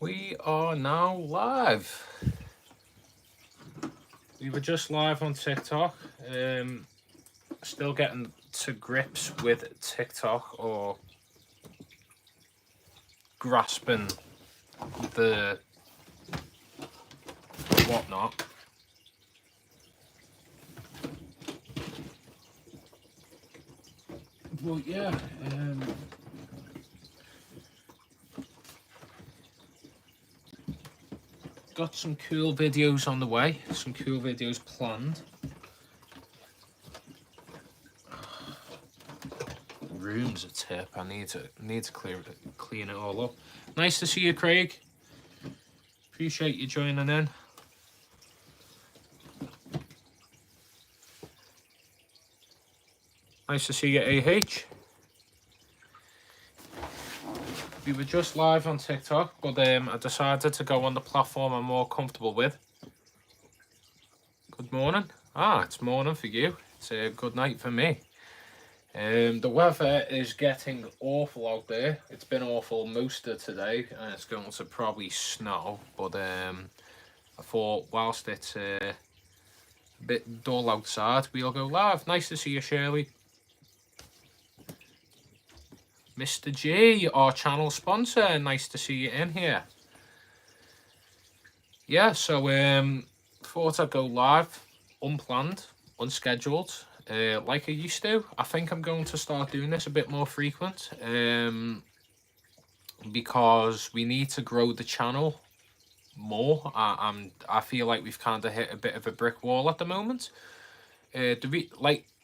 We are now live. We were just live on TikTok. Still getting to grips with TikTok or grasping the whatnot. Well, yeah. Got some cool videos on the way. Some cool videos planned. Room's a tip. I need to clean it all up. Nice to see you, Craig. Appreciate you joining in. Nice to see you, AH. We were just live on TikTok, but I decided to go on the platform I'm more comfortable with. Good morning. It's morning for you. It's a good night for me. The weather is getting awful out there. It's been awful most of today, and it's going to probably snow. But I thought whilst it's a bit dull outside, we'll go live. Nice to see you, Shirley. Mr. G, our channel sponsor, nice to see you in here. Yeah, so thought I'd go live, unplanned, unscheduled, like I used to. I think I'm going to start doing this a bit more frequent, because we need to grow the channel more. I feel like we've kind of hit a bit of a brick wall at the moment. I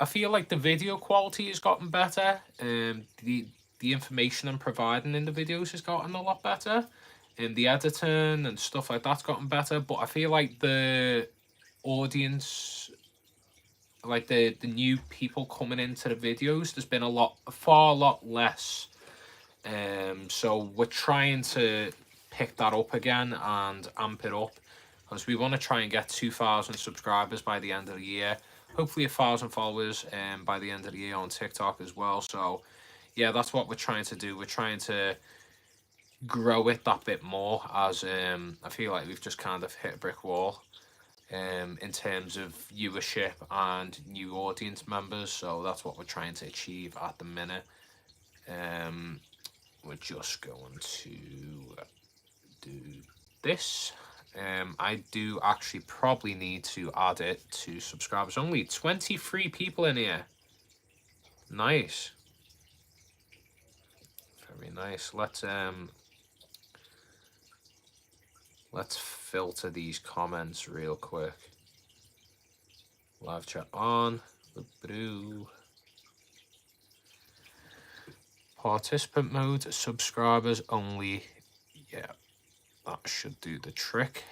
feel like the video quality has gotten better. The information I'm providing in the videos has gotten a lot better. And the editing and stuff like that's gotten better. But I feel like the audience, like the new people coming into the videos, there's been a far lot less. So we're trying to pick that up again and amp it up, because we want to try and get 2,000 subscribers by the end of the year. Hopefully 1,000 followers by the end of the year on TikTok as well. So yeah, that's what we're trying to do. We're trying to grow it that bit more, as I feel like we've just kind of hit a brick wall in terms of viewership and new audience members. So that's what we're trying to achieve at the minute. We're just going to do this. I do actually probably need to add it to subscribers only. 23 people in here. Nice. Very nice. Let's filter these comments real quick. Live chat on. Participant mode, subscribers only. Yeah, that should do the trick.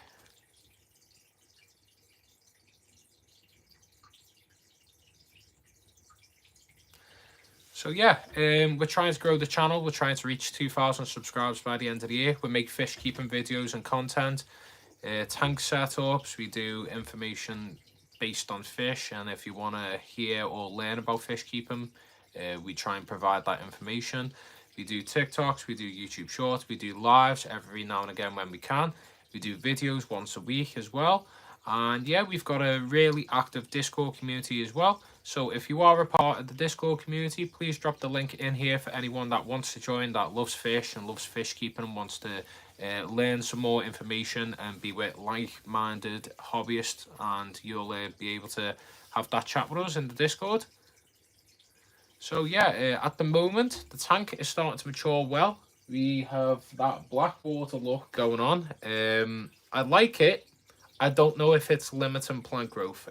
So yeah, we're trying to grow the channel. We're trying to reach 2,000 subscribers by the end of the year. We make fish keeping videos and content, tank setups. We do information based on fish, and if you want to hear or learn about fish keeping, we try and provide that information. We do TikToks, we do YouTube Shorts, we do lives every now and again when we can. We do videos once a week as well. And yeah, we've got a really active Discord community as well. So if you are a part of the Discord community, please drop the link in here for anyone that wants to join, that loves fish and loves fish keeping and wants to learn some more information and be with like-minded hobbyists, and you'll be able to have that chat with us in the Discord. So yeah, at the moment, the tank is starting to mature well. We have that Blackwater look going on. I like it. I don't know if it's limiting plant growth.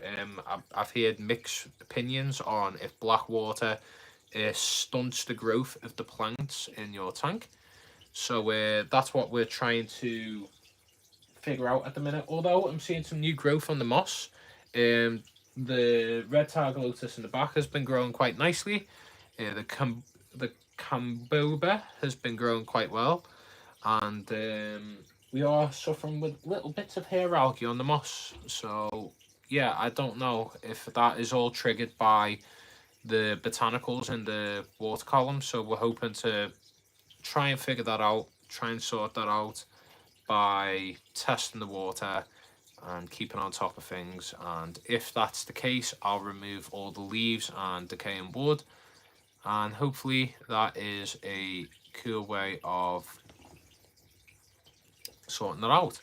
I've heard mixed opinions on if Blackwater stunts the growth of the plants in your tank. So that's what we're trying to figure out at the minute. Although I'm seeing some new growth on the moss. The red tiger lotus in the back has been growing quite nicely. The Camboba has been growing quite well. And we are suffering with little bits of hair algae on the moss. So yeah, I don't know if that is all triggered by the botanicals in the water column. So we're hoping to try and figure that out, try and sort that out, by testing the water and keeping on top of things. And if that's the case, I'll remove all the leaves and decaying wood. And hopefully that is a cool way of sorting it out.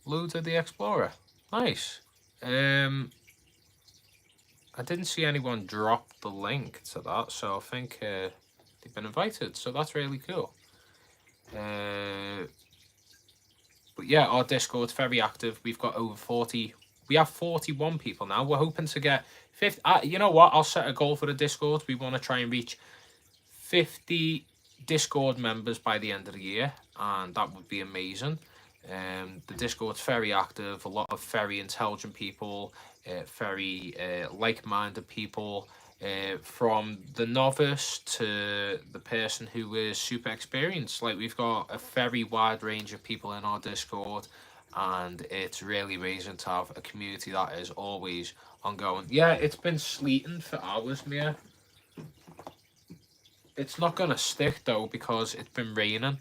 Loads of the Explorer. Nice. I didn't see anyone drop the link to that, so I think they've been invited, so that's really cool. But yeah, our Discord's very active. We've got over 40. We have 41 people now. We're hoping to get 50. You know what? I'll set a goal for the Discord. We want to try and reach 50 Discord members by the end of the year, and that would be amazing. The Discord's very active, a lot of very intelligent people, very like-minded people, from the novice to the person who is super experienced. Like, we've got a very wide range of people in our Discord, and it's really amazing to have a community that is always ongoing. Yeah, it's been sleeting for hours, Mia. It's not gonna stick though because it's been raining.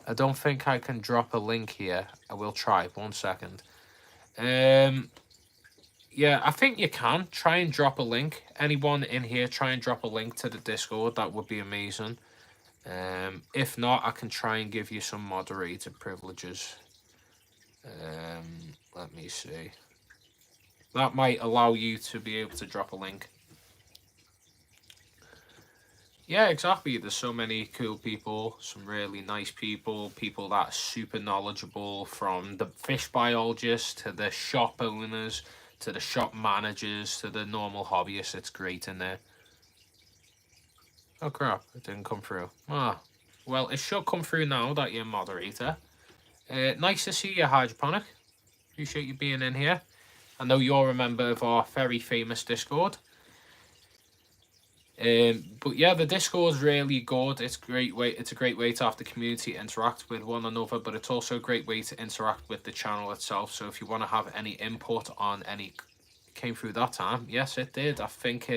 I don't think I can drop a link here. I will try. 1 second. Yeah, I think you can. Try and drop a link. Anyone in here, try and drop a link to the Discord. That would be amazing. If not, I can try and give you some moderator privileges. Let me see. That might allow you to be able to drop a link. Yeah, exactly. There's so many cool people, some really nice people, people that are super knowledgeable, from the fish biologists to the shop owners, to the shop managers, to the normal hobbyists. It's great in there. Oh crap, it didn't come through. Ah, well, it should come through now that you're a moderator. Nice to see you, Hydroponic. Appreciate you being in here. I know you're a member of our very famous Discord. But yeah, the Discord's really good. It's a great way to have the community interact with one another, but it's also a great way to interact with the channel itself. So if you want to have any input on any, came through that time. Yes, it did. I think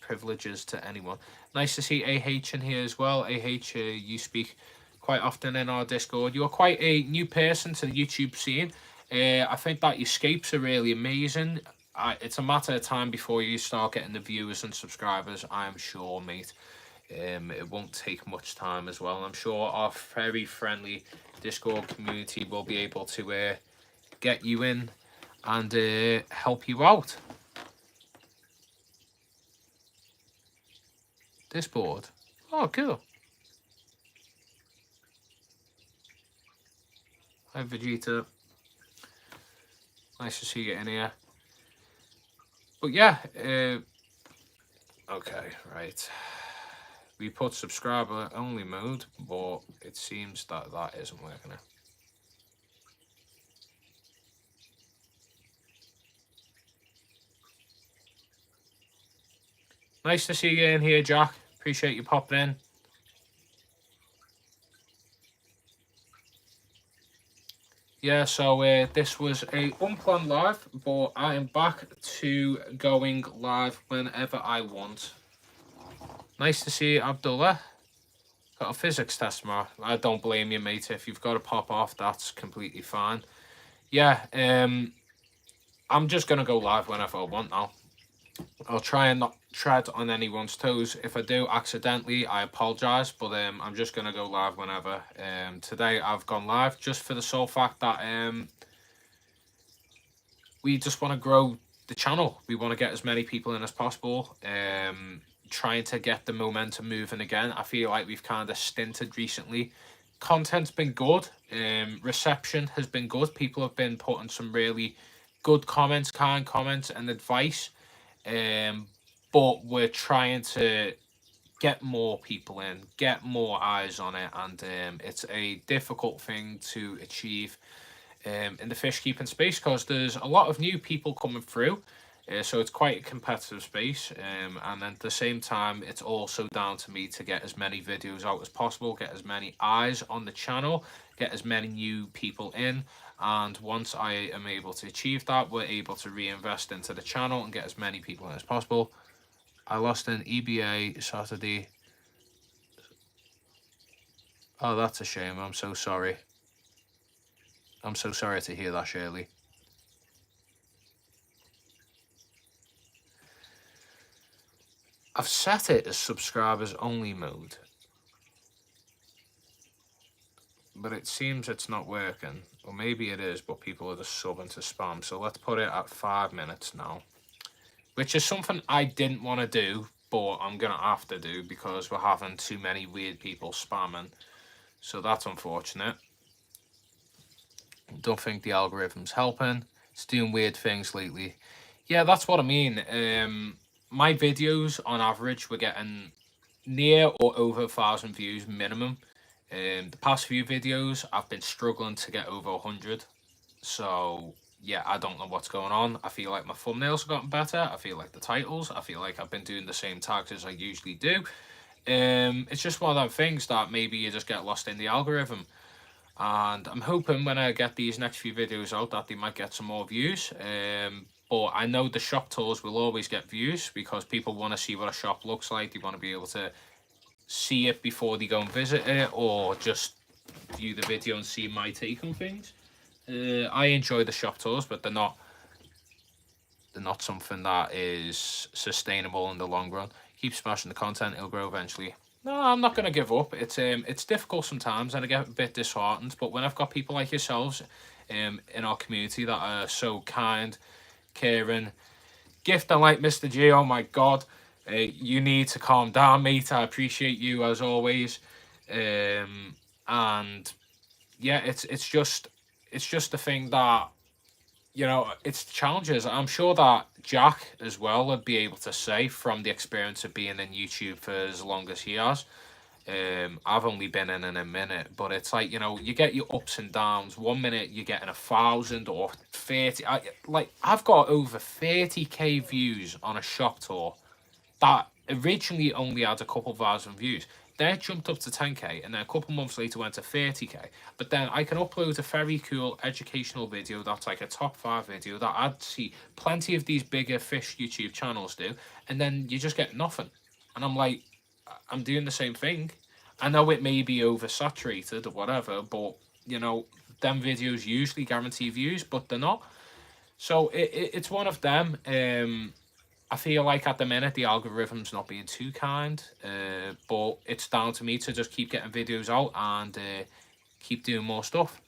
privileges to anyone. Nice to see AH in here as well. AH, you speak quite often in our Discord. You're quite a new person to the YouTube scene. I think that your scapes are really amazing. It's a matter of time before you start getting the viewers and subscribers, I'm sure, mate. It won't take much time as well. I'm sure our very friendly Discord community will be able to get you in and help you out. This board. Oh, cool. Hi, Vegeta. Nice to see you in here. But yeah, okay, right. We put subscriber only mode, but it seems that that isn't working. Nice to see you in here, Jack. Appreciate you popping in. Yeah, so this was a unplanned live, but I am back to going live whenever I want. Nice to see you, Abdullah. Got a physics test tomorrow. I don't blame you, mate. If you've got to pop off, that's completely fine. Yeah, I'm just going to go live whenever I want now. I'll try and not tread on anyone's toes. If I do accidentally, I apologise, but I'm just going to go live whenever. Today I've gone live just for the sole fact that we just want to grow the channel. We want to get as many people in as possible. Trying to get the momentum moving again. I feel like we've kind of stinted recently. Content's been good. Reception has been good. People have been putting some really good comments, kind comments and advice. But we're trying to get more people in, get more eyes on it, and it's a difficult thing to achieve in the fish keeping space because there's a lot of new people coming through. So it's quite a competitive space, and then at the same time it's also down to me to get as many videos out as possible, get as many eyes on the channel, get as many new people in, and once I am able to achieve that, we're able to reinvest into the channel and get as many people in as possible. I lost an EBA Saturday. Oh, that's a shame. I'm so sorry. I'm so sorry to hear that, Shirley. I've set it as subscribers only mode, but it seems it's not working. Or maybe it is, but people are just subbing to spam. So let's put it at 5 minutes now, which is something I didn't want to do, but I'm going to have to do because we're having too many weird people spamming. So that's unfortunate. Don't think the algorithm's helping. It's doing weird things lately. Yeah, that's what I mean. My videos on average were getting near or over 1,000 views minimum. The past few videos I've been struggling to get over 100. So yeah, I don't know what's going on. I feel like my thumbnails have gotten better. I feel like the titles. I feel like I've been doing the same tags as I usually do. It's just one of those things that maybe you just get lost in the algorithm. And I'm hoping when I get these next few videos out that they might get some more views. But I know the shop tours will always get views because people want to see what a shop looks like. They want to be able to see it before they go and visit it, or just view the video and see my take on things. I enjoy the shop tours, but they're not something that is sustainable in the long run. Keep smashing the content, it'll grow eventually. No, I'm not going to give up. It's difficult sometimes and I get a bit disheartened, but when I've got people like yourselves in our community that are so kind, caring, gifting like Mr. G, oh my god, you need to calm down, mate. I appreciate you as always. And yeah, it's just the thing that, you know, it's challenges. I'm sure that Jack as well would be able to say from the experience of being in YouTube for as long as he has. I've only been in a minute, but it's like, you know, you get your ups and downs. 1 minute you're getting 1,000 or 30. I've got over 30k views on a shop tour that originally only had a couple thousand views. Then it jumped up to 10k, and then a couple months later went to 30k. But then I can upload a very cool educational video that's like a top 5 video that I'd see plenty of these bigger fish YouTube channels do, and then you just get nothing. And I'm like, I'm doing the same thing. I know it may be oversaturated or whatever, but you know, them videos usually guarantee views, but they're not. So it's one of them. I feel like at the minute the algorithm's not being too kind, but it's down to me to just keep getting videos out and keep doing more stuff.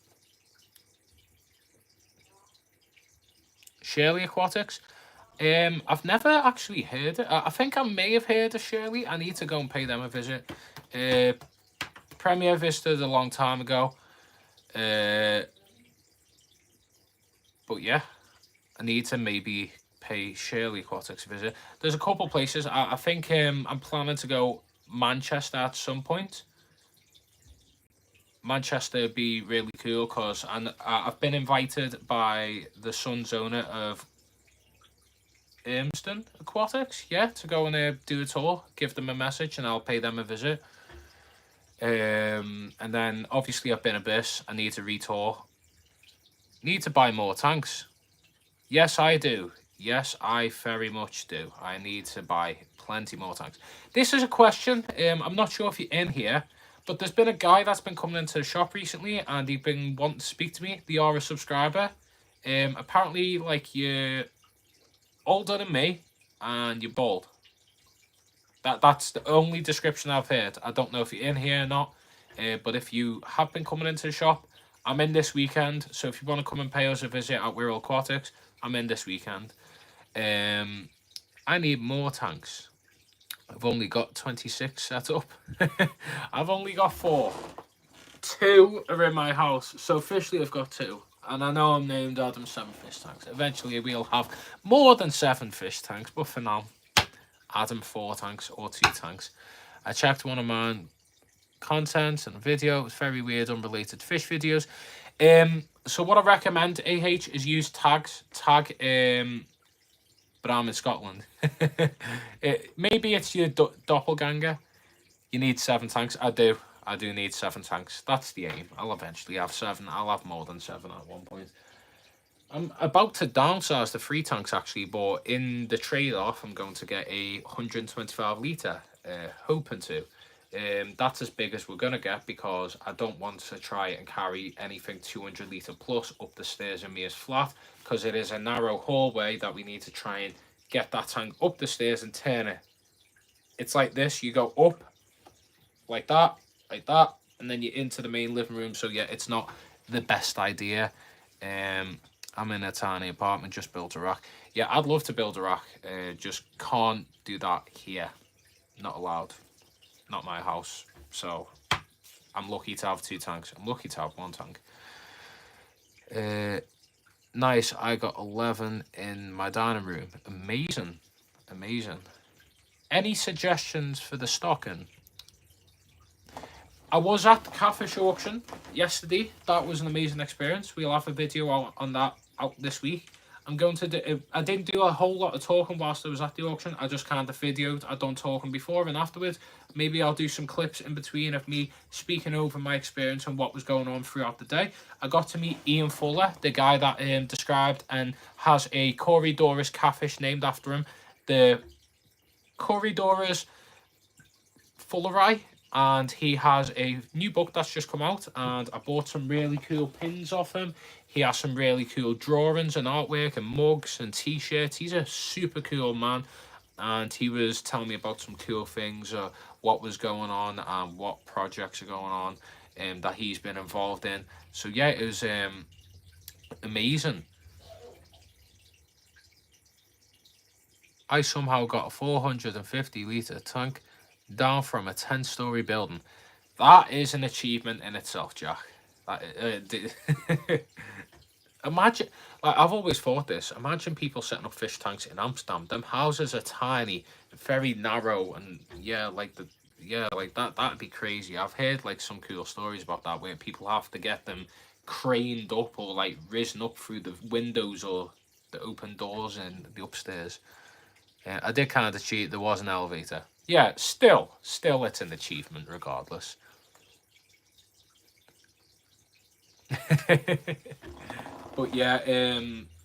Shirley Aquatics. I've never actually heard it. I think I may have heard of Shirley. I need to go and pay them a visit. Premier visited a long time ago. But yeah, I need to maybe pay Shirley Aquatics a visit. There's a couple places. I think I'm planning to go Manchester at some point. Manchester would be really cool because I've been invited by the son's owner of Irmston Aquatics, yeah, to go and do a tour, give them a message, and I'll pay them a visit. And then obviously I've been Abyss. I need to retour. Need to buy more tanks. Yes, I do. Yes, I very much do. I need to buy plenty more tanks. This is a question. I'm not sure if you're in here, but there's been a guy that's been coming into the shop recently, and he's been wanting to speak to me. They are a subscriber. Apparently, like, you're older than me and you're bald. That's the only description I've heard. I don't know if you're in here or not, but if you have been coming into the shop, I'm in this weekend. So if you want to come and pay us a visit at Wirral Aquatics, I'm in this weekend. I need more tanks. I've only got 26 set up. I've only got 4. 2 are in my house. So officially I've got 2. And I know I'm named Adam 7 fish tanks. Eventually we'll have more than 7 fish tanks. But for now, Adam 4 tanks or 2 tanks. I checked one of my content and video. It was very weird, unrelated fish videos. So what I recommend, AH, is use tags. Tag, but I'm in Scotland. Maybe it's your doppelganger. You need 7 tanks. I do need 7 tanks. That's the aim. I'll eventually have 7. I'll have more than 7 at one point. I'm about to downsize the 3 tanks actually, but in the trade-off, I'm going to get a 125 litre, hoping to. That's as big as we're going to get, because I don't want to try and carry anything 200 litre plus up the stairs in Mears Flat, because it is a narrow hallway that we need to try and get that tank up the stairs and turn it. It's like this, you go up like that, and then you're into the main living room. So yeah, it's not the best idea. I'm in a tiny apartment, just built a rack. Yeah, I'd love to build a rack, just can't do that here. Not allowed. Not my house. So I'm lucky to have 2 tanks. I'm lucky to have 1 tank. Nice, I got 11 in my dining room. Amazing. Amazing. Any suggestions for the stocking? I was at the catfish auction yesterday. That was an amazing experience. We'll have a video on that out this week. I'm going to do, I didn't do a whole lot of talking whilst I was at the auction. I just kind of videoed. I'd done talking before and afterwards. Maybe I'll do some clips in between of me speaking over my experience and what was going on throughout the day. I got to meet Ian Fuller, the guy that described and has a Corydoras catfish named after him. The Corydoras fulleri. And he has a new book that's just come out, and I bought some really cool pins off him. He has some really cool drawings and artwork and mugs and t-shirts. He's a super cool man, and he was telling me about some cool things, what was going on and what projects are going on that he's been involved in. So yeah, it was amazing. I somehow got a 450 litre tank down from a 10-story building. That is an achievement in itself, Jack. Imagine, like, I've always thought this. Imagine people setting up fish tanks in Amsterdam. Them houses are tiny, very narrow, and yeah, like that'd be crazy. I've heard like some cool stories about that, where people have to get them craned up or like risen up through the windows or the open doors in the upstairs. I did kind of cheat. There was an elevator. Yeah, still it's an achievement regardless. But yeah,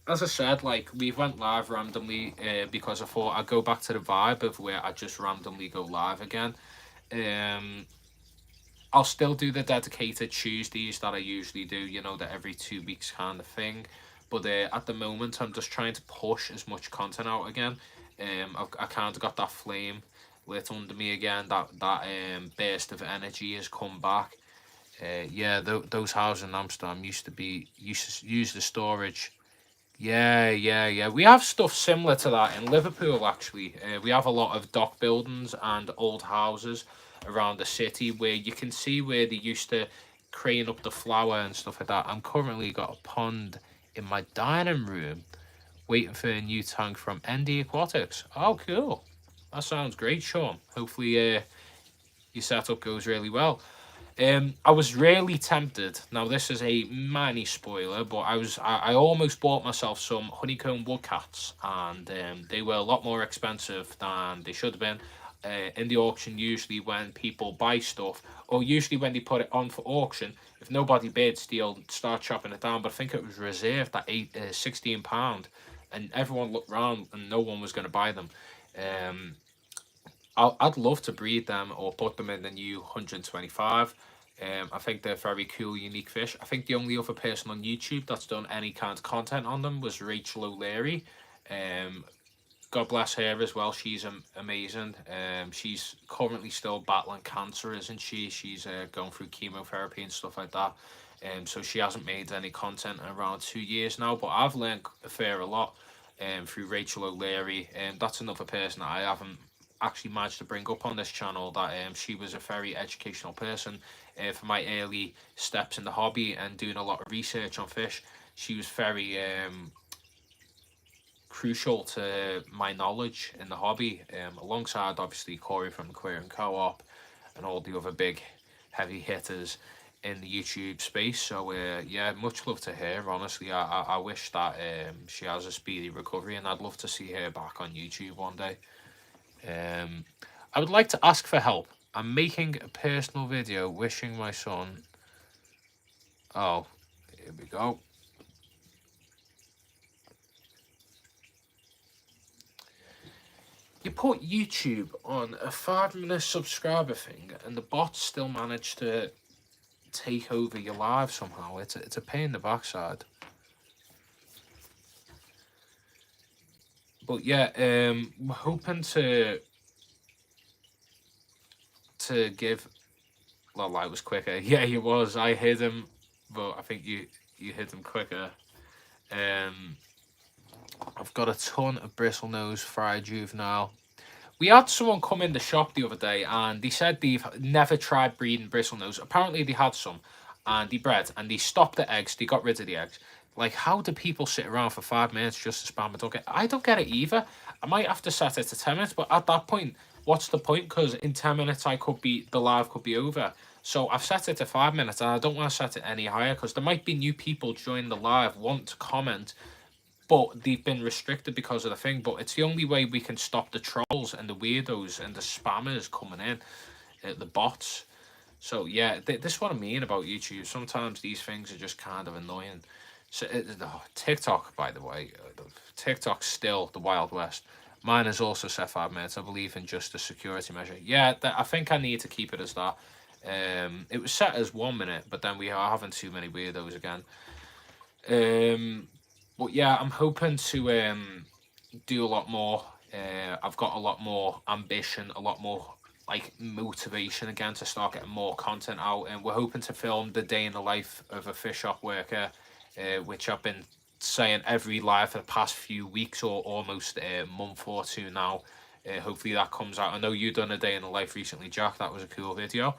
as I said, like, we went live randomly because I thought I'd go back to the vibe of where I just randomly go live again. I'll still do the dedicated Tuesdays that I usually do, you know, the every 2 weeks kind of thing. But at the moment, I'm just trying to push as much content out again. I kind of got that flame lit under me again. That burst of energy has come back. Yeah, those houses in Amsterdam used to use the storage. Yeah. We have stuff similar to that in Liverpool, actually. We have a lot of dock buildings and old houses around the city where you can see where they used to crane up the flour and stuff like that. I'm currently got a pond in my dining room waiting for a new tank from ND Aquatics. Oh, cool. That sounds great, Sean. Hopefully your setup goes really well. I was really tempted. Now, this is a mini spoiler, but I almost bought myself some honeycomb woodcats, and they were a lot more expensive than they should have been. In the auction, usually when people buy stuff, or usually when they put it on for auction, if nobody bids, they'll start chopping it down. But I think it was reserved at £16, and everyone looked around and no one was going to buy them. I'd love to breed them or put them in the new 125. I think they're very cool, unique fish. I think the only other person on YouTube that's done any kind of content on them was Rachel O'Leary. God bless her as well. She's amazing. She's currently still battling cancer, isn't she? She's going through chemotherapy and stuff like that. So she hasn't made any content in around 2 years now. But I've learned a lot through Rachel O'Leary. That's another person that I haven't actually managed to bring up on this channel, that she was a very educational person for my early steps in the hobby and doing a lot of research on fish. She was very crucial to my knowledge in the hobby, alongside obviously Corey from Aquarium Co-op and all the other big heavy hitters in the YouTube space. So yeah, much love to her. Honestly, I wish that she has a speedy recovery, and I'd love to see her back on YouTube one day. I would like to ask for help. I'm making a personal video wishing my son... Oh, here we go. You put YouTube on a 5-minute subscriber thing, and the bots still manage to take over your live somehow. It's a pain in the backside. But yeah, we're hoping to give. Well, I was quicker. Yeah, he was. I hit him, but I think you hit him quicker. I've got a ton of bristlenose fried juvenile. We had someone come in the shop the other day, and they said they've never tried breeding bristlenose. Apparently, they had some, and they bred, and they stopped the eggs. They got rid of the eggs. Like, how do people sit around for 5 minutes just to spam a duck? I don't get it either. I might have to set it to 10 minutes, but at that point, what's the point? Because in 10 minutes, the live could be over. So I've set it to 5 minutes, and I don't want to set it any higher because there might be new people join the live, want to comment, but they've been restricted because of the thing. But it's the only way we can stop the trolls and the weirdos and the spammers coming in, the bots. So yeah, this is what I mean about YouTube. Sometimes these things are just kind of annoying. So TikTok, by the way, TikTok's still the Wild West. Mine is also set 5 minutes. I believe in just a security measure. Yeah, I think I need to keep it as that. It was set as 1 minute, but then we are having too many weirdos again. But yeah, I'm hoping to do a lot more. I've got a lot more ambition, a lot more like motivation again to start getting more content out, and we're hoping to film the day in the life of a fish shop worker, which I've been saying every live for the past few weeks or almost a month or two now. Hopefully that comes out. I know you've done a day in the life recently, Jack. That was a cool video.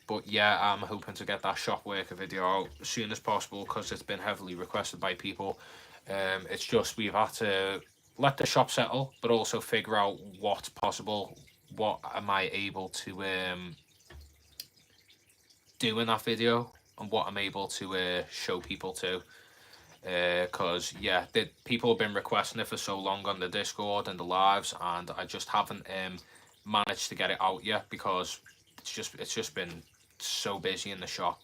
But yeah, I'm hoping to get that shop worker video out as soon as possible because it's been heavily requested by people. It's just we've had to let the shop settle, but also figure out what's possible. What am I able to do in that video, and what I'm able to show people to. Because yeah, people have been requesting it for so long on the Discord and the lives, and I just haven't managed to get it out yet because it's just been so busy in the shop.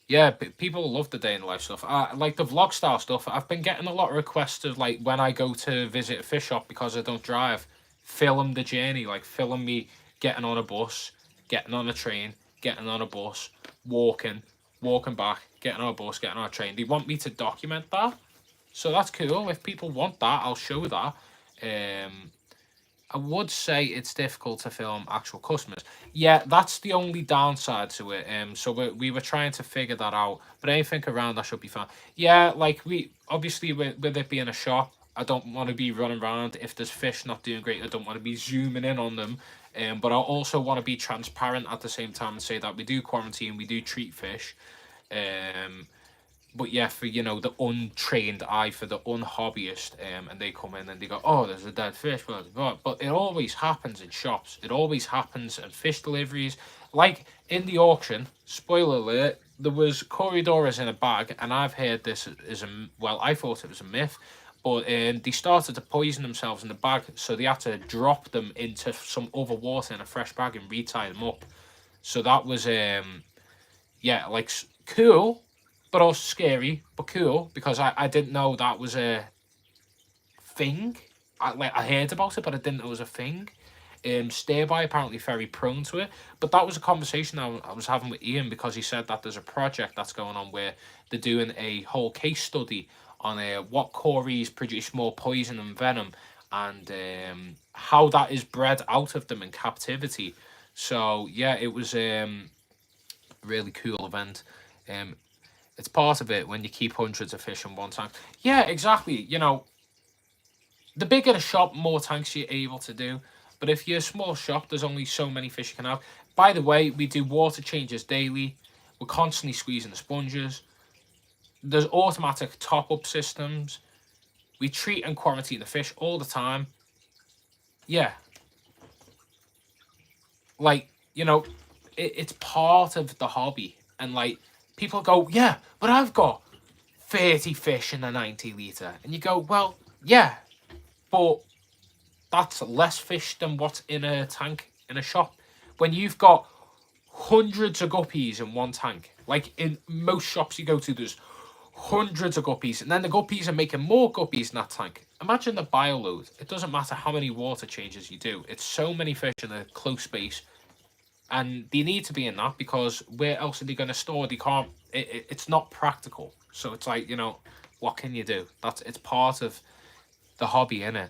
Yeah, people love the day in the life stuff. Like the vlog style stuff. I've been getting a lot of requests of like when I go to visit a fish shop because I don't drive, film the journey, like film me getting on a bus, getting on a train, getting on a bus, walking back, getting on a bus, getting on a train. They want me to document that, so that's cool. If people want that, I'll show that. I would say it's difficult to film actual customers. Yeah, that's the only downside to it. So we were trying to figure that out, but anything around that should be fine. Yeah, like we obviously with it being a shop, I don't want to be running around if there's fish not doing great. I don't want to be zooming in on them. But I also want to be transparent at the same time and say that we do quarantine, we do treat fish. But yeah, for the untrained eye, for the unhobbyist, and they come in and they go, oh, there's a dead fish, but it always happens in shops. It always happens in fish deliveries. Like in the auction, spoiler alert, there was Corydoras in a bag, and I've heard this is I thought it was a myth, but they started to poison themselves in the bag, so they had to drop them into some other water in a fresh bag and retie them up. So that was yeah, like cool, but also scary, but cool, because I didn't know that was a thing. I heard about it, but I didn't know it was a thing. Stairby apparently very prone to it, but that was a conversation I was having with Ian because he said that there's a project that's going on where they're doing a whole case study on what cories produce more poison and venom, and how that is bred out of them in captivity. So yeah, it was really cool event. It's part of it when you keep hundreds of fish in one tank. Yeah, exactly. The bigger the shop, more tanks you're able to do. But if you're a small shop, there's only so many fish you can have. By the way, we do water changes daily. We're constantly squeezing the sponges. There's automatic top-up systems. We treat and quarantine the fish all the time. Yeah. Like, it's part of the hobby. And like, people go, yeah, but I've got 30 fish in a 90 litre. And you go, well, yeah, but that's less fish than what's in a tank in a shop. When you've got hundreds of guppies in one tank, like in most shops you go to, there's hundreds of guppies, and then the guppies are making more guppies in that tank. Imagine the bioload. It doesn't matter how many water changes you do. It's so many fish in a close space, and they need to be in that because where else are they going to store? They can't. It's not practical. So it's like, you know, what can you do? It's part of the hobby, innit?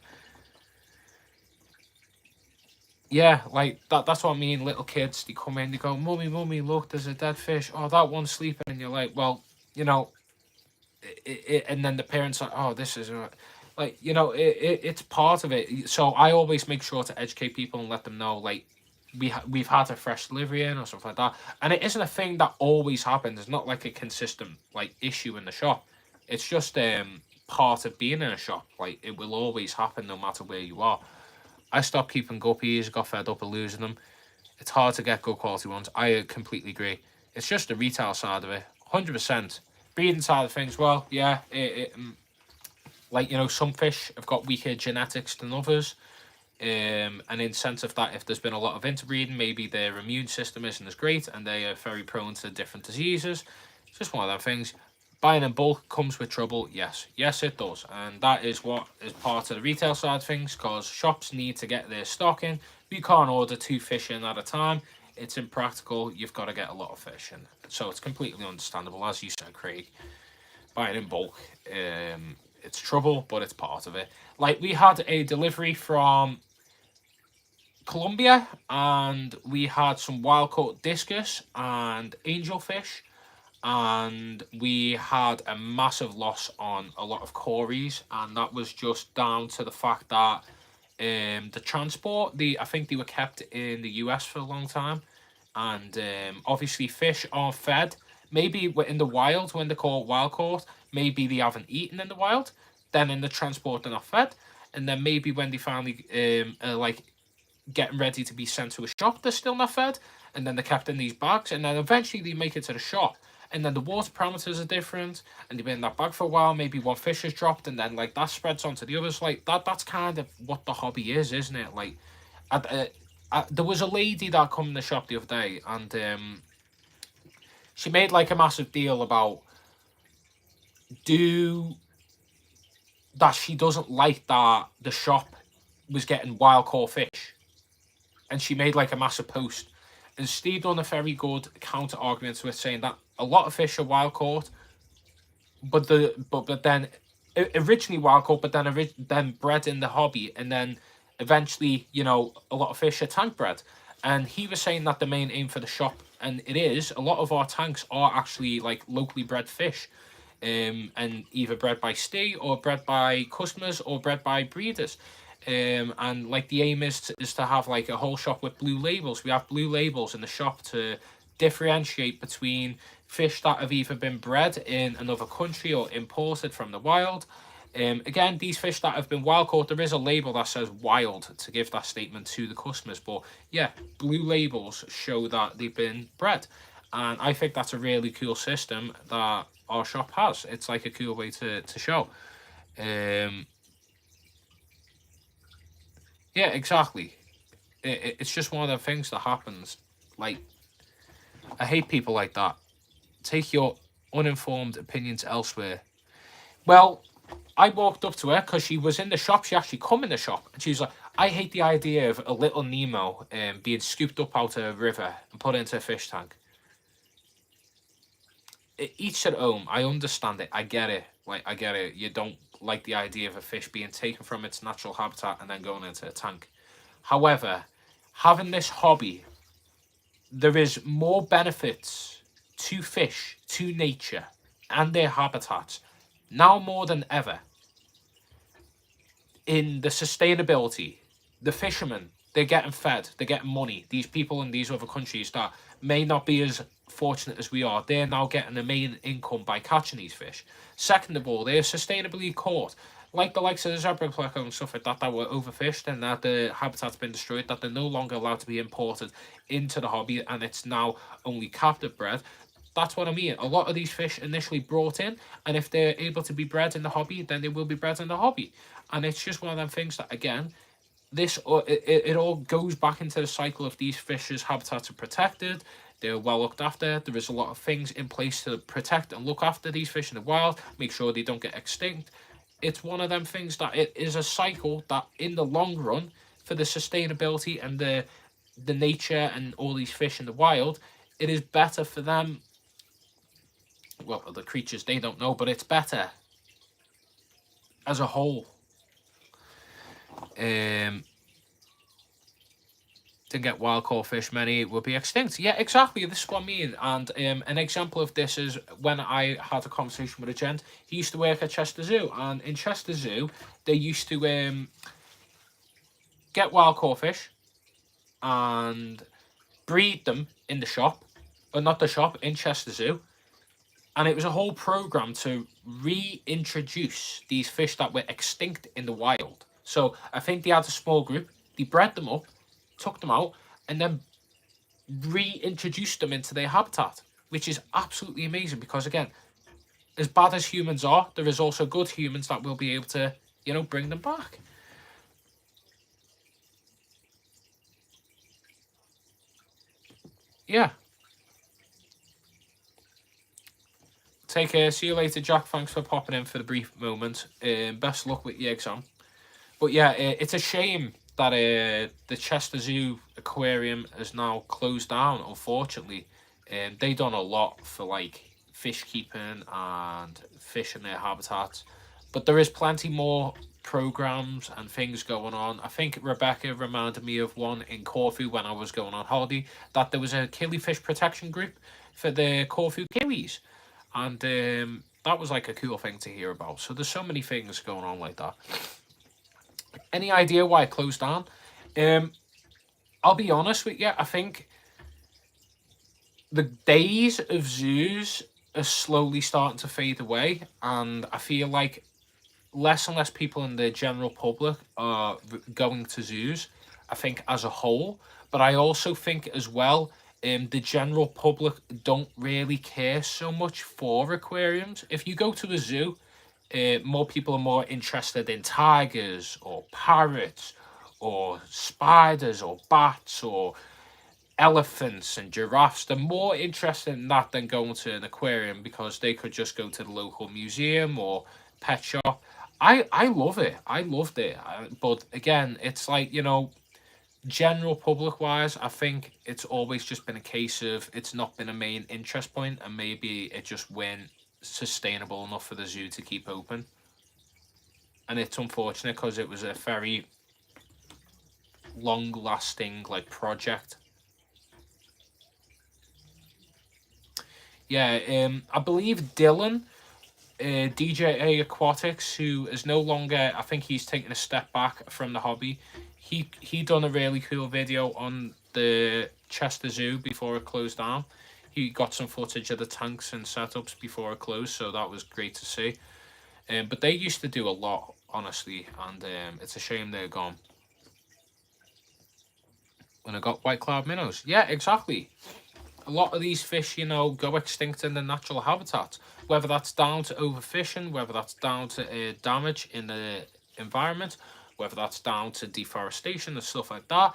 Yeah, like that's what I mean. Little kids, they come in, they go, "Mummy, mummy, look, there's a dead fish. Oh, that one's sleeping," and you're like, "Well, you know," and then the parents are, "Oh, this is like, you know, it's part of it." So I always make sure to educate people and let them know, like, we've had a fresh delivery in or something like that, and it isn't a thing that always happens. It's not like a consistent like issue in the shop. It's just part of being in a shop. Like, it will always happen no matter where you are. I stopped keeping guppies, got fed up of losing them. It's hard to get good quality ones. I completely agree. It's just the retail side of it, 100%. Breeding side of things, well, yeah, like, you know, some fish have got weaker genetics than others. And in sense of that, if there's been a lot of interbreeding, maybe their immune system isn't as great and they are very prone to different diseases. It's just one of them things. Buying in bulk comes with trouble. Yes, it does. And that is what is part of the retail side of things, because shops need to get their stock in. You can't order 2 fish in at a time. It's impractical. You've got to get a lot of fish in. So it's completely understandable. As you said, Craig, buying in bulk, it's trouble, but it's part of it. Like, we had a delivery from Colombia, and we had some wild caught discus and angelfish, and we had a massive loss on a lot of cories, and that was just down to the fact that the transport, I think they were kept in the US for a long time, and obviously fish are fed. Maybe in the wild, when they're caught wild caught, maybe they haven't eaten in the wild, then in the transport they're not fed, and then maybe when they finally like getting ready to be sent to a shop, they're still not fed, and then they're kept in these bags, and then eventually they make it to the shop, and then the water parameters are different, and they've been in that bag for a while. Maybe one fish is dropped, and then like that spreads onto the others. Like that's kind of what the hobby is, isn't it? Like, there was a lady that come in the shop the other day, and she made like a massive deal about that she doesn't like that the shop was getting wild caught fish, and she made like a massive post, and Steve done a very good counter argument to it, saying that a lot of fish are wild caught, but then originally wild caught, but then bred in the hobby, and then eventually, you know, a lot of fish are tank bred. And he was saying that the main aim for the shop, and it is, a lot of our tanks are actually like locally bred fish, and either bred by stay or bred by customers or bred by breeders. And like the aim is to have like a whole shop with blue labels. We have blue labels in the shop to differentiate between fish that have either been bred in another country or imported from the wild. Again, these fish that have been wild caught, there is a label that says wild to give that statement to the customers. But yeah, blue labels show that they've been bred. And I think that's a really cool system that our shop has. It's like a cool way to show. Yeah, exactly. It's just one of the things that happens. Like, I hate people like that. Take your uninformed opinions elsewhere. Well, I walked up to her because she was in the shop. She actually come in the shop, and she was like, "I hate the idea of a little Nemo being scooped up out of a river and put into a fish tank." Each their own. I understand it. I get it. Like, I get it. You don't like the idea of a fish being taken from its natural habitat and then going into a tank. However, having this hobby, there is more benefits to fish, to nature, and their habitats, now more than ever, in the sustainability. The fishermen, they're getting fed, they're getting money. These people in these other countries that may not be as fortunate as we are, they're now getting the main income by catching these fish. Second of all, they're sustainably caught. Like the likes of the zebra pleco and stuff like that were overfished, and that the habitat's been destroyed, that they're no longer allowed to be imported into the hobby, and it's now only captive bred. That's what I mean. A lot of these fish initially brought in, and if they're able to be bred in the hobby, then they will be bred in the hobby. And it's just one of them things that, again, it all goes back into the cycle of these fish's habitats are protected. They're well looked after. There is a lot of things in place to protect and look after these fish in the wild, make sure they don't get extinct. It's one of them things that it is a cycle that in the long run, for the sustainability and the nature and all these fish in the wild, it is better for them. Well, the creatures, they don't know, but it's better as a whole. To get wild caught fish, many will be extinct. Yeah, exactly. This is what I mean. And an example of this is when I had a conversation with a gent. He used to work at Chester Zoo, and in Chester Zoo, they used to get wild caught fish and breed them in the shop, or not the shop, in Chester Zoo. And it was a whole program to reintroduce these fish that were extinct in the wild. So I think they had a small group. They bred them up, took them out, and then reintroduced them into their habitat, which is absolutely amazing because, again, as bad as humans are, there is also good humans that will be able to, you know, bring them back. Yeah. Take care. See you later, Jack. Thanks for popping in for the brief moment. Best luck with your exam. But yeah, it's a shame that the Chester Zoo aquarium is now closed down, unfortunately. They done a lot for like fish keeping and fish in their habitats, but there is plenty more programs and things going on. I think Rebecca reminded me of one in Corfu when I was going on holiday, that there was a killifish protection group for the Corfu kiwis, and that was like a cool thing to hear about. So there's so many things going on like that. Any idea why it closed down? I'll be honest with you, I think the days of zoos are slowly starting to fade away, and I feel like less and less people in the general public are going to zoos, I think, as a whole. But I also think as well, the general public don't really care so much for aquariums. If you go to a zoo, more people are more interested in tigers or parrots or spiders or bats or elephants and giraffes. They're more interested in that than going to an aquarium because they could just go to the local museum or pet shop. I love it. I loved it. But again, it's like, you know, general public wise, I think it's always just been a case of it's not been a main interest point, and maybe it just weren't sustainable enough for the zoo to keep open. And it's unfortunate because it was a very long lasting like project. Yeah, I believe Dylan, DJA Aquatics, who is no longer, I think he's taken a step back from the hobby. He done a really cool video on the Chester Zoo before it closed down. He got some footage of the tanks and setups before it closed, so that was great to see. But they used to do a lot, honestly, and it's a shame they're gone. When I got white cloud minnows, yeah, exactly. A lot of these fish, you know, go extinct in their natural habitat. Whether that's down to overfishing, whether that's down to damage in the environment, whether that's down to deforestation and stuff like that.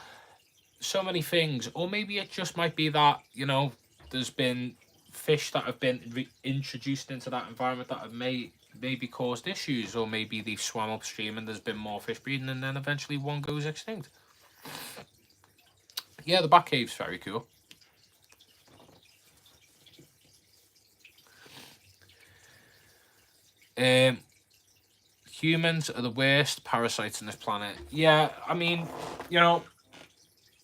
So many things. Or maybe it just might be that, you know, there's been fish that have been introduced into that environment that have maybe caused issues, or maybe they've swam upstream and there's been more fish breeding and then eventually one goes extinct. Yeah, the Bat Cave's very cool. Humans are the worst parasites on this planet. Yeah, I mean, you know,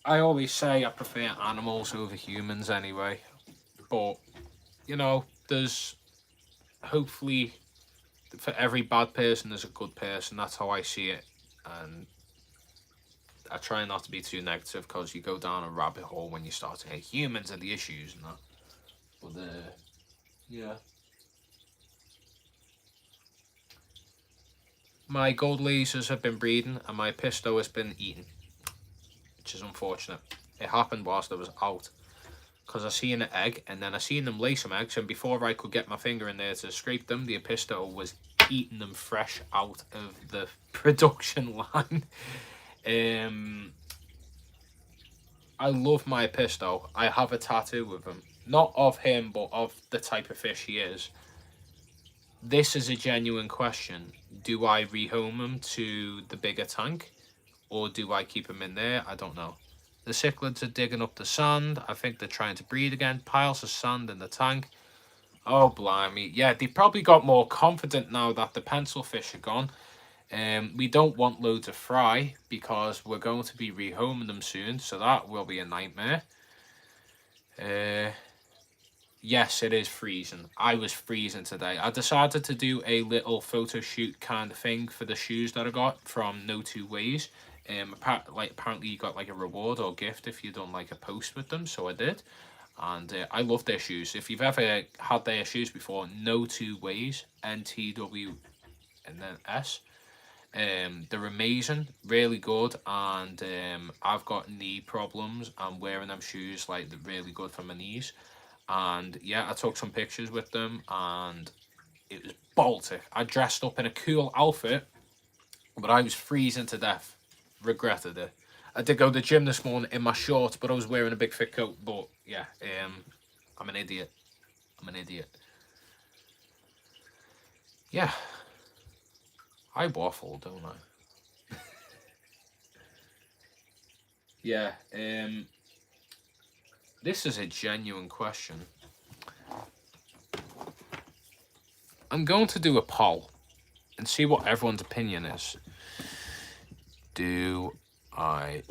I always say I prefer animals over humans anyway. But, you know, there's hopefully for every bad person there's a good person. That's how I see it. And I try not to be too negative because you go down a rabbit hole when you start to hate humans are the issues and that. But, yeah. My gold lasers have been breeding and my pisto has been eaten, which is unfortunate. It happened whilst I was out because I seen an egg and then I seen them lay some eggs, and before I could get my finger in there to scrape them, the apisto was eating them fresh out of the production line. I love my Pisto. I have a tattoo of him. Not of him, but of the type of fish he is. This is a genuine question. Do I rehome him to the bigger tank? Or do I keep him in there? I don't know. The cichlids are digging up the sand. I think they're trying to breed again. Piles of sand in the tank. Oh, blimey. Yeah, they probably got more confident now that the pencil fish are gone. We don't want loads of fry because we're going to be rehoming them soon. So that will be a nightmare. Yes, it is freezing. I was freezing today. I decided to do a little photo shoot kind of thing for the shoes that I got from No Two Ways. Apparently you got like a reward or gift if you done like a post with them, so I did. And I love their shoes. If you've ever had their shoes before, No Two Ways, NTW and then S. They're amazing, really good, and I've got knee problems. I'm wearing them shoes, like they're really good for my knees. And yeah, I took some pictures with them and it was Baltic. I dressed up in a cool outfit, but I was freezing to death. Regretted it. I did go to the gym this morning in my shorts, but I was wearing a big thick coat. But yeah, I'm an idiot. I'm an idiot. Yeah. I waffle, don't I? Yeah, this is a genuine question. I'm going to do a poll and see what everyone's opinion is. Do I...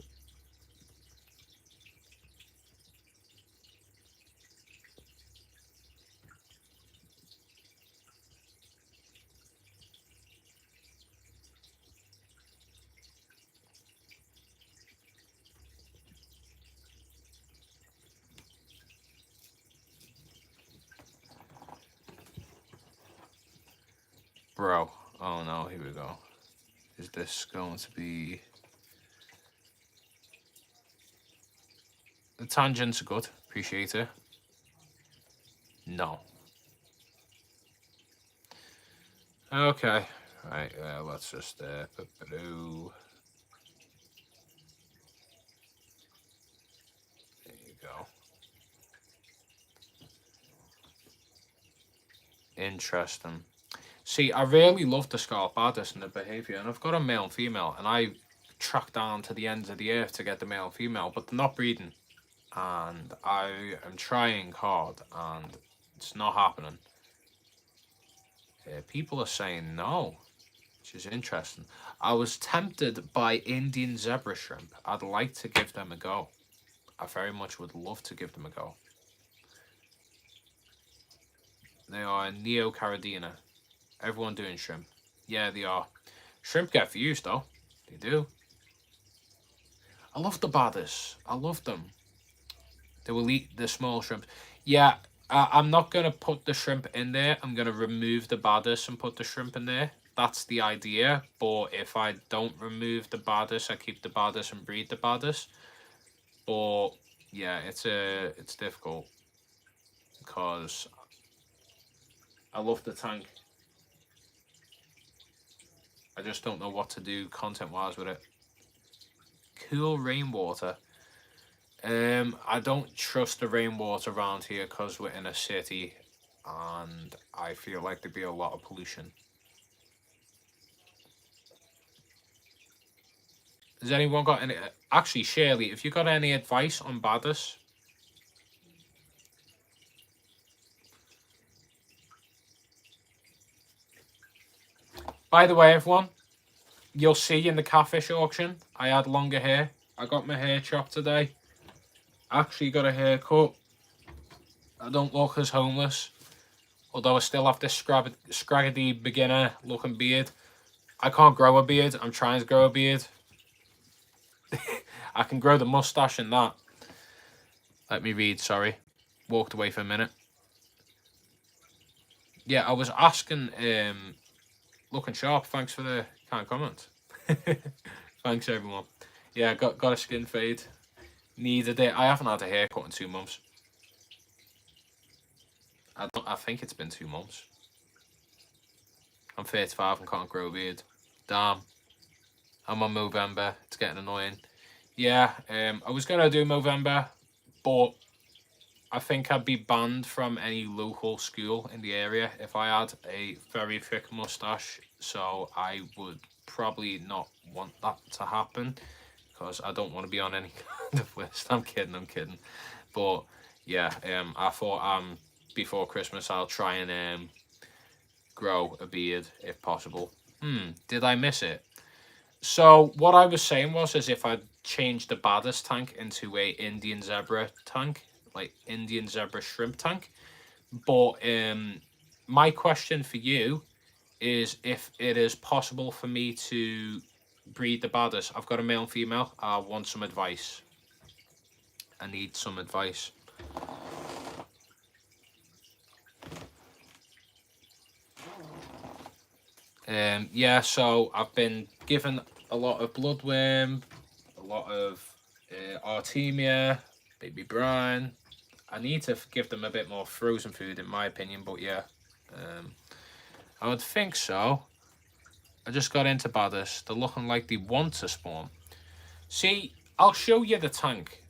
Bro, oh no, here we go. Is this going to be... The tangents are good, appreciate it. No. Okay, right, let's just, there you go. Interesting. See, I really love the Scarpaddis and the behaviour, and I've got a male and female, and I tracked down to the ends of the earth to get the male and female, but they're not breeding. And I am trying hard, and it's not happening. People are saying no, which is interesting. I was tempted by Indian zebra shrimp. I'd like to give them a go. I very much would love to give them a go. They are Neocaridina. Everyone doing shrimp. Yeah, they are. Shrimp get views, though. They do. I love the badders. I love them. They will eat the small shrimp. Yeah, I'm not going to put the shrimp in there. I'm going to remove the badders and put the shrimp in there. That's the idea. But if I don't remove the badders, I keep the badders and breed the badders. But yeah, it's difficult because I love the tank. I just don't know what to do content-wise with it. Cool rainwater. I don't trust the rainwater around here because we're in a city and I feel like there'd be a lot of pollution. Has anyone got any... Actually, Shirley, if you got any advice on badders? By the way, everyone, you'll see in the catfish auction, I had longer hair. I got my hair chopped today. Actually got a haircut. I don't look as homeless. Although I still have this scraggedy beginner looking beard. I can't grow a beard. I'm trying to grow a beard. I can grow the mustache and that. Let me read, sorry. Walked away for a minute. Yeah, I was asking, looking sharp, thanks for the kind comment. Thanks everyone. Yeah, got a skin fade. Needed it. I haven't had a haircut in 2 months. I think it's been 2 months. I'm 35 and can't grow a beard. Damn. I'm on Movember. It's getting annoying. yeah, I was gonna do Movember, but I think I'd be banned from any local school in the area if I had a very thick mustache. So I would probably not want that to happen because I don't want to be on any kind of list. I'm kidding, I'm kidding. But yeah, I thought before Christmas I'll try and grow a beard if possible. Did I miss it? So what I was saying was, as if I'd changed the baddest tank into a Indian zebra tank, like Indian zebra shrimp tank. But my question for you is if it is possible for me to breed the baddest. I've got a male and female. I want some advice. I need some advice. Yeah, so I've been given a lot of bloodworm, a lot of Artemia, baby brine. I need to give them a bit more frozen food, in my opinion, but yeah, I would think so. I just got into baddest. They're looking like they want to spawn. See, I'll show you the tank,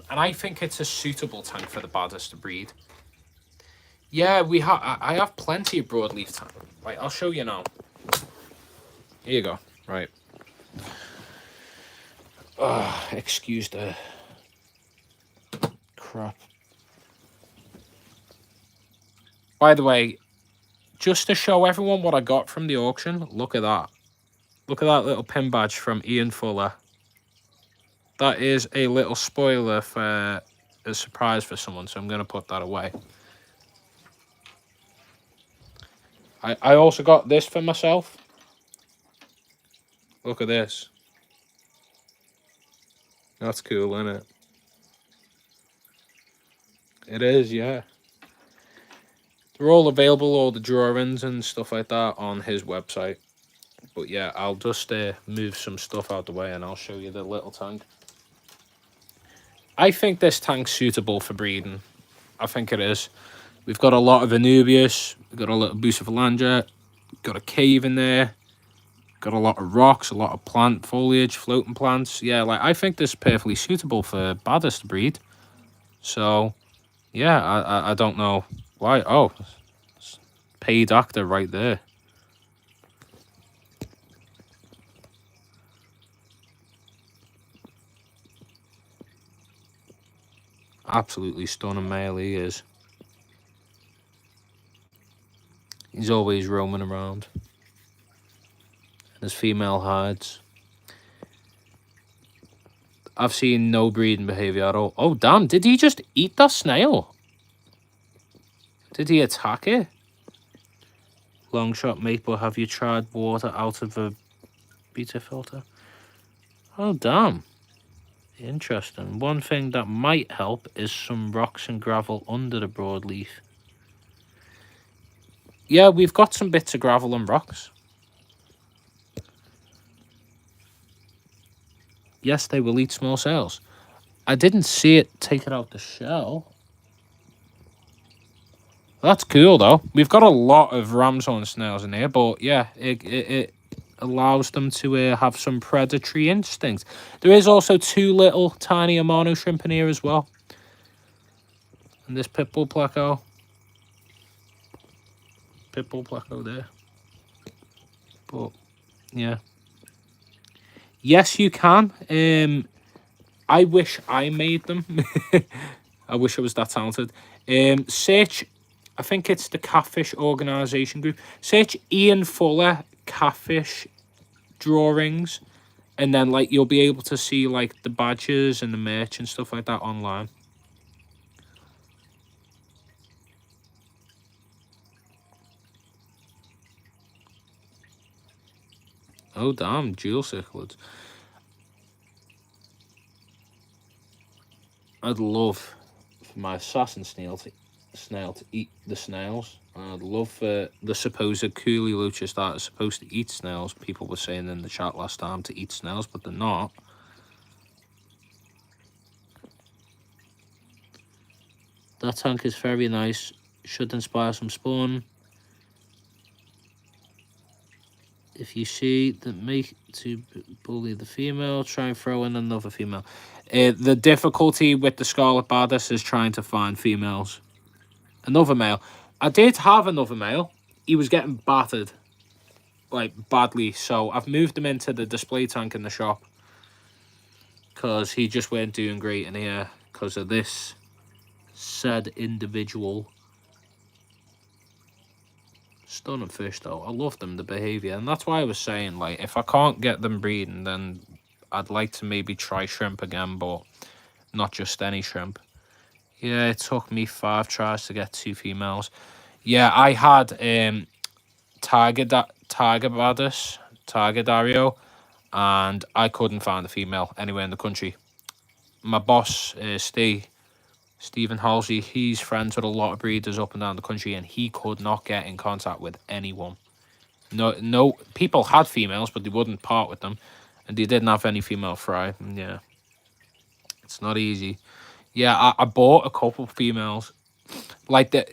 and I think it's a suitable tank for the baddest to breed. Yeah, I have plenty of broadleaf tank. Right, I'll show you now. Here you go. Right. Excuse the crap. By the way, just to show everyone what I got from the auction, look at that. Look at that little pin badge from Ian Fuller. That is a little spoiler for a surprise for someone, so I'm going to put that away. I also got this for myself. Look at this. That's cool, isn't it? It is, yeah. They're all available, all the drawings and stuff like that on his website. But yeah, I'll just move some stuff out the way and I'll show you the little tank. I think this tank's suitable for breeding. I think it is. We've got a lot of Anubius. We've got a little Bucephalandra. Got a cave in there. Got a lot of rocks, a lot of plant foliage, floating plants. Yeah, like I think this is perfectly suitable for baddest to breed. So, yeah, I don't know why. Oh, paid actor right there. Absolutely stunning male he is. He's always roaming around. There's female hides. I've seen no breeding behavior at all. Oh, damn. Did he just eat that snail? Did he attack it? Long shot, mate, but have you tried water out of a beta filter? Oh, damn. Interesting. One thing that might help is some rocks and gravel under the broadleaf. Yeah, we've got some bits of gravel and rocks. Yes, they will eat small cells. I didn't see it take it out the shell. That's cool, though. We've got a lot of ramshorn snails in here, but yeah, it allows them to have some predatory instinct. There is also 2 little tiny Amano shrimp in here as well. And this pitbull pleco. Pitbull pleco there. But, yeah. Yes, you can. I wish I made them. I wish I was that talented. Search, I think it's the Catfish Organisation Group. Search Ian Fuller Catfish drawings. And then, like, you'll be able to see, like, the badges and the merch and stuff like that online. Oh, damn, dual cichlids. I'd love for my assassin snail to eat the snails. I'd love for the supposed coolie luchas that are supposed to eat snails. People were saying in the chat last time to eat snails, but they're not. That tank is very nice. Should inspire some spawn. If you see that make to bully the female, try and throw in another female. The difficulty with the Scarlet Bardess is trying to find females. Another male. I did have another male. He was getting battered, like, badly. So I've moved him into the display tank in the shop. Because he just weren't doing great in here because of this said individual. Stunning fish though. I love them, the behaviour. And that's why I was saying, like, if I can't get them breeding, then I'd like to maybe try shrimp again, but not just any shrimp. Yeah, it took me 5 tries to get 2 females. Yeah, I had Tiger Bardess, Tiger Dario, and I couldn't find a female anywhere in the country. My boss, Stephen Halsey, he's friends with a lot of breeders up and down the country, and he could not get in contact with anyone. No, people had females, but they wouldn't part with them, and they didn't have any female fry. Yeah, it's not easy. Yeah, I bought a couple females, like that.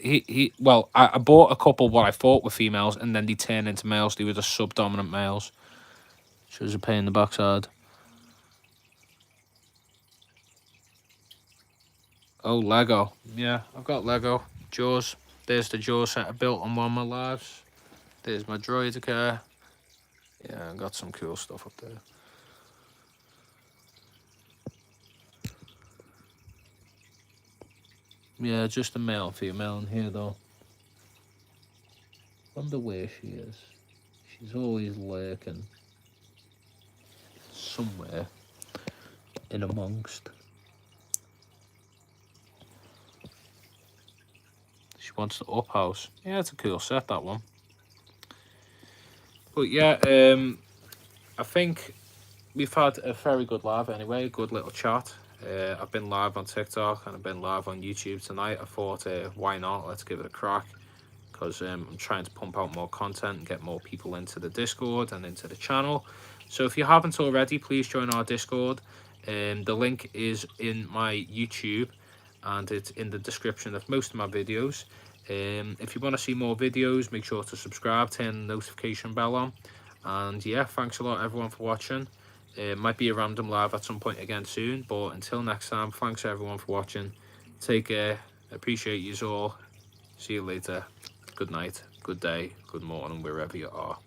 I bought a couple what I thought were females, and then they turned into males. They were the subdominant males. Which was a pain in the backside. Oh, Lego. Yeah, I've got Lego. Jaws. There's the Jaws set I built on one of my lives. There's my Droideka. Yeah, I got some cool stuff up there. Yeah, just a male and female in here though. Wonder where she is. She's always lurking somewhere in amongst. She wants the up house. Yeah, it's a cool set, that one. But yeah, I think we've had a very good live anyway, a good little chat. I've been live on TikTok and I've been live on YouTube tonight. I thought, why not? Let's give it a crack. Because I'm trying to pump out more content and get more people into the Discord and into the channel. So if you haven't already, please join our Discord. The link is in my YouTube and it's in the description of most of my videos. If you want to see more videos, make sure to subscribe, turn the notification bell on. And yeah, thanks a lot everyone for watching. It might be a random live at some point again soon, but until next time, thanks everyone for watching. Take care, appreciate you all. See you later. Good night, good day, good morning, wherever you are.